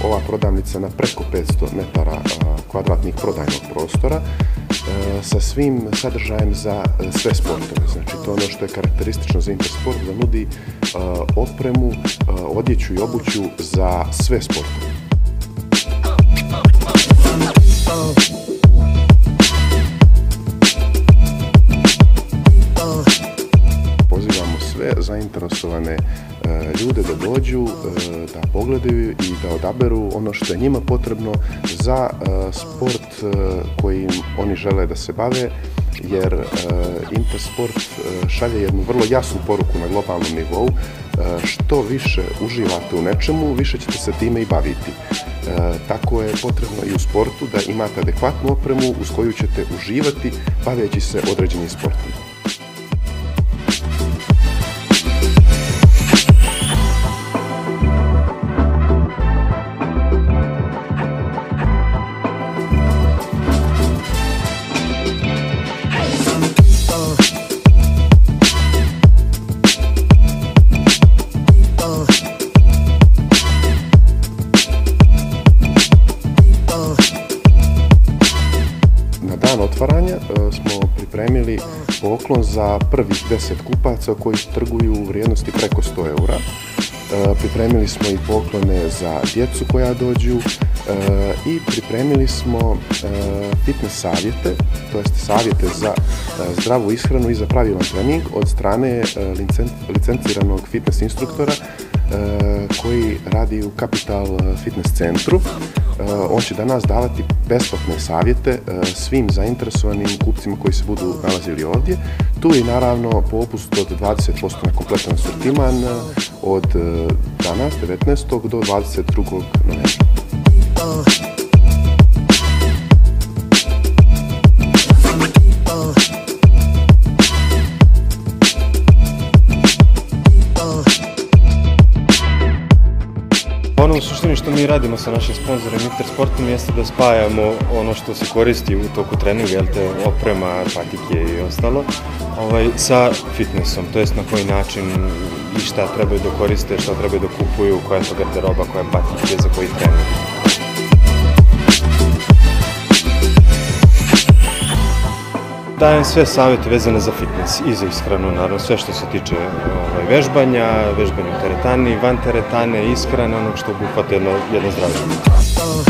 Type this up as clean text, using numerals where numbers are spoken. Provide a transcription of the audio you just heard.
ova prodavnica na preko 500 metara kvadratnih prodajnog prostora sa svim sadržajem za sve sportove. Znači, to je ono što je karakteristično za Intersport, da nudi opremu, odjeću i obuću za sve sportove. Pozivamo sve zainteresovane ljude da dođu, da pogledaju i da odaberu ono što je njima potrebno za sport kojim oni žele da se bave, jer Intersport šalje jednu vrlo jasnu poruku na globalnom nivou. Što više uživate u nečemu, više ćete se time i baviti. Tako je potrebno i u sportu da imate adekvatnu opremu uz koju ćete uživati baveći se određenim sportom. Dan otvaranja smo pripremili poklon za prvih 10 kupaca koji trguju u vrijednosti preko 100 eura. Pripremili smo i poklone za djecu koja dođu i pripremili smo fitness savjete, to jest savjete za zdravu ishranu i za pravilan trening od strane licenciranog fitness instruktora koji radi u Capital Fitness centru. On će danas davati besplatne savjete svim zainteresovanim kupcima koji se budu nalazili ovdje. Tu je naravno popust od 20% na kompletan asortiman od danas, 19. do 22. novembra. Ono u suštini što mi radimo sa našim sponzorom Intersportom jeste da spajamo ono što se koristi u toku treninga, oprema, patike i ostalo, sa fitnessom, to jest na koji način i šta trebaju da koriste, šta trebaju da kupuju, koja je to garderoba, koja je patike, za koji trening. Dajem sve savjete vezane za fitness i za ishranu, naravno sve što se tiče vežbanja u teretani, van teretane, ishrane, onog što obuhvata jedno zdravo.